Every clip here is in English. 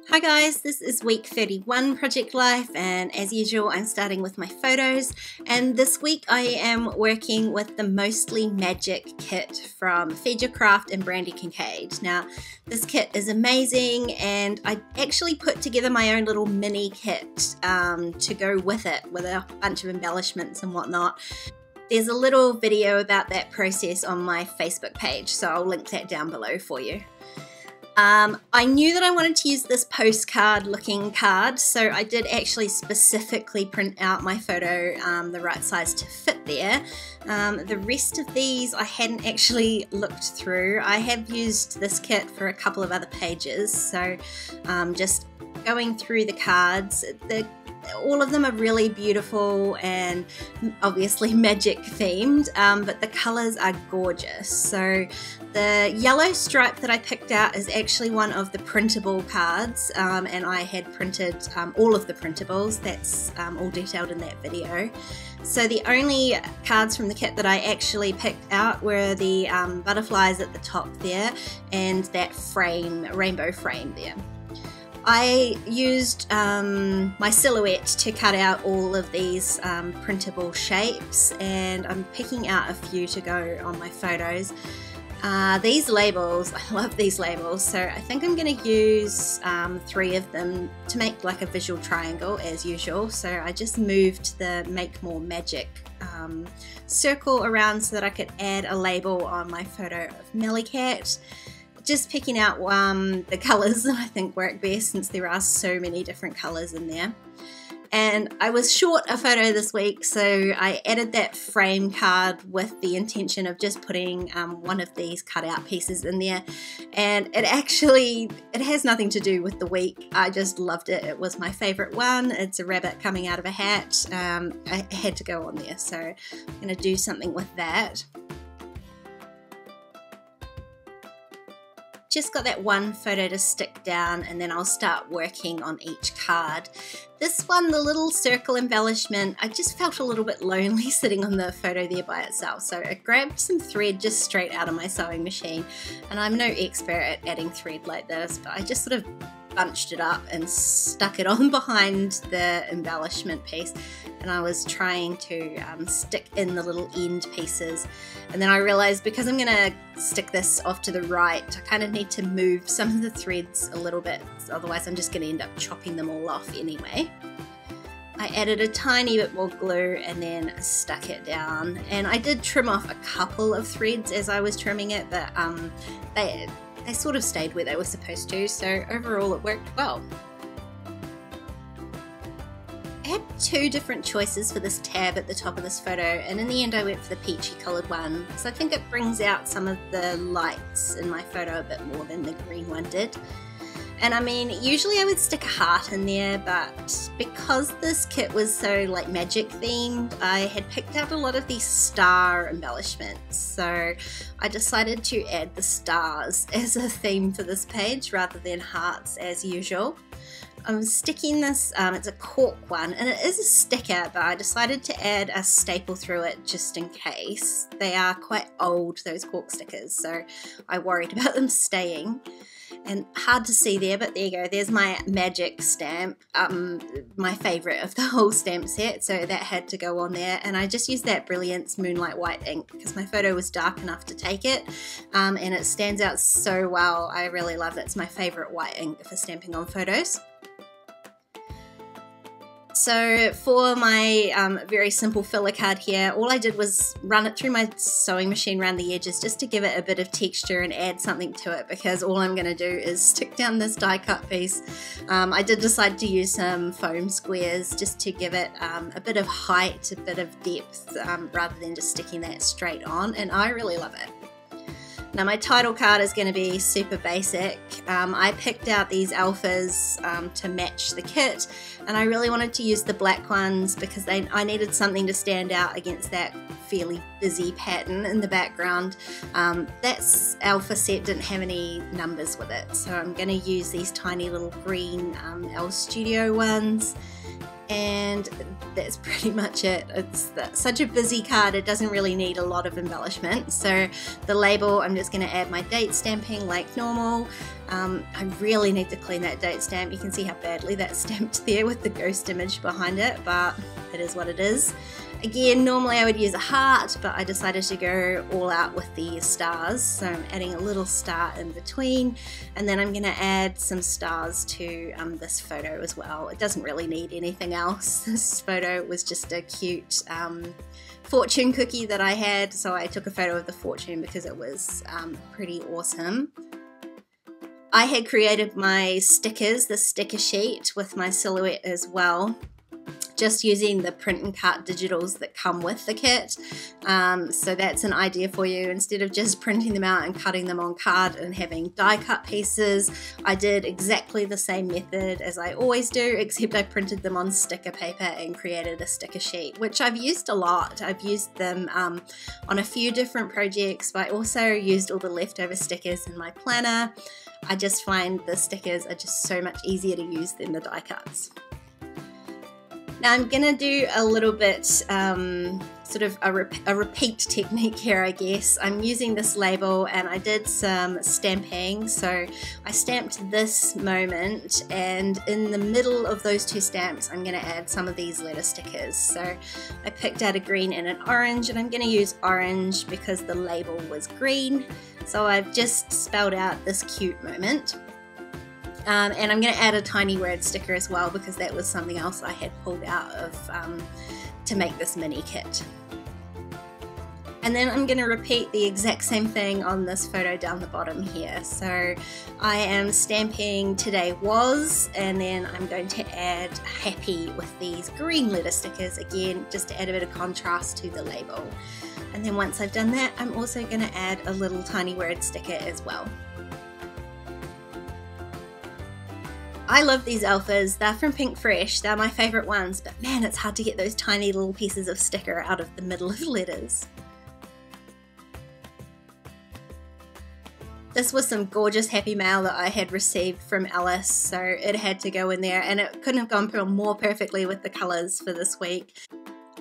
Hi guys, this is week 31 Project Life, and as usual I'm starting with my photos, and this week I am working with the Mostly Magic kit from Feed Your Craft and Brandi Kincaid. Now this kit is amazing, and I actually put together my own little mini kit to go with it, with a bunch of embellishments and whatnot. There's a little video about that process on my Facebook page, so I'll link that down below for you. I knew that I wanted to use this postcard looking card, so I did actually specifically print out my photo the right size to fit there. The rest of these I hadn't actually looked through. I have used this kit for a couple of other pages, so just going through the cards. All of them are really beautiful and obviously magic themed, but the colors are gorgeous. So the yellow stripe that I picked out is actually one of the printable cards, and I had printed all of the printables. That's all detailed in that video. So the only cards from the kit that I actually picked out were the butterflies at the top there and that frame, rainbow frame there. I used my silhouette to cut out all of these printable shapes, and I'm picking out a few to go on my photos. These labels, I love these labels, so I think I'm going to use 3 of them to make like a visual triangle as usual. So I just moved the Make More Magic circle around so that I could add a label on my photo of Mellycat. Just picking out the colours that I think work best, since there are so many different colours in there. And I was short a photo this week, so I added that frame card with the intention of just putting one of these cutout pieces in there. And it has nothing to do with the week. I just loved it. It was my favourite one. It's a rabbit coming out of a hat. I had to go on there, so I'm going to do something with that. Just got that one photo to stick down, and then I'll start working on each card. This one, the little circle embellishment, I just felt a little bit lonely sitting on the photo there by itself, so I grabbed some thread just straight out of my sewing machine, and I'm no expert at adding thread like this, but I just sort of bunched it up and stuck it on behind the embellishment piece, and I was trying to stick in the little end pieces, and then I realized because I'm gonna stick this off to the right, I kind of need to move some of the threads a little bit, otherwise I'm just gonna end up chopping them all off anyway. I added a tiny bit more glue and then stuck it down, and I did trim off a couple of threads as I was trimming it, but they sort of stayed where they were supposed to, so overall it worked well. I had 2 different choices for this tab at the top of this photo, and in the end I went for the peachy coloured one because I think it brings out some of the lights in my photo a bit more than the green one did. And I mean, usually I would stick a heart in there, but because this kit was so like magic themed, I had picked out a lot of these star embellishments, so I decided to add the stars as a theme for this page rather than hearts as usual. I'm sticking this, it's a cork one, and it is a sticker, but I decided to add a staple through it just in case. They are quite old, those cork stickers, so I worried about them staying. And hard to see there, but there you go, there's my magic stamp, my favourite of the whole stamp set, so that had to go on there. And I just used that Brilliance Moonlight White ink because my photo was dark enough to take it, and it stands out so well. I really love it. It's my favourite white ink for stamping on photos. So for my very simple filler card here, all I did was run it through my sewing machine around the edges just to give it a bit of texture and add something to it, because all I'm going to do is stick down this die cut piece. I did decide to use some foam squares just to give it a bit of height, a bit of depth, rather than just sticking that straight on, and I really love it. Now my title card is going to be super basic. I picked out these alphas to match the kit, and I really wanted to use the black ones because I needed something to stand out against that fairly busy pattern in the background. That alpha set didn't have any numbers with it, so I'm going to use these tiny little green L Studio ones. And that's pretty much it. It's such a busy card, it doesn't really need a lot of embellishment. So the label, I'm just going to add my date stamping like normal. I really need to clean that date stamp. You can see how badly that's stamped there with the ghost image behind it, but it is what it is. Again, normally I would use a heart, but I decided to go all out with the stars. So I'm adding a little star in between, and then I'm going to add some stars to this photo as well. It doesn't really need anything else. This photo was just a cute fortune cookie that I had, so I took a photo of the fortune because it was pretty awesome. I had created my stickers, the sticker sheet with my silhouette as well, just using the print and cut digitals that come with the kit. So that's an idea for you. Instead of just printing them out and cutting them on card and having die cut pieces, I did exactly the same method as I always do, except I printed them on sticker paper and created a sticker sheet, which I've used a lot. I've used them on a few different projects, but I also used all the leftover stickers in my planner. I just find the stickers are just so much easier to use than the die cuts. Now I'm going to do a little bit sort of a repeat technique here, I guess. I'm using this label and I did some stamping. So I stamped this moment, and in the middle of those two stamps I'm going to add some of these letter stickers. So I picked out a green and an orange, and I'm going to use orange because the label was green. So I've just spelled out this cute moment. And I'm going to add a tiny word sticker as well because that was something else I had pulled out of to make this mini kit. And then I'm going to repeat the exact same thing on this photo down the bottom here. So I am stamping today was, and then I'm going to add happy with these green letter stickers again, just to add a bit of contrast to the label. And then once I've done that, I'm also going to add a little tiny word sticker as well. I love these alphas. They're from Pink Fresh. They're my favourite ones, but man, it's hard to get those tiny little pieces of sticker out of the middle of letters. This was some gorgeous happy mail that I had received from Alice, so it had to go in there, and it couldn't have gone more perfectly with the colours for this week.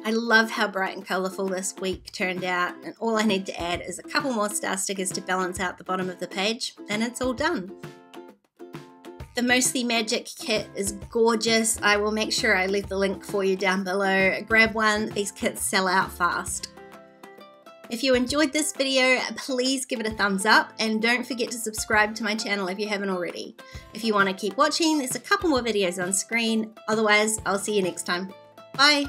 I love how bright and colourful this week turned out, and all I need to add is a couple more star stickers to balance out the bottom of the page, and it's all done. The Mostly Magic kit is gorgeous. I will make sure I leave the link for you down below. Grab one, these kits sell out fast. If you enjoyed this video, please give it a thumbs up, and don't forget to subscribe to my channel if you haven't already. If you want to keep watching, there's a couple more videos on screen. Otherwise, I'll see you next time. Bye!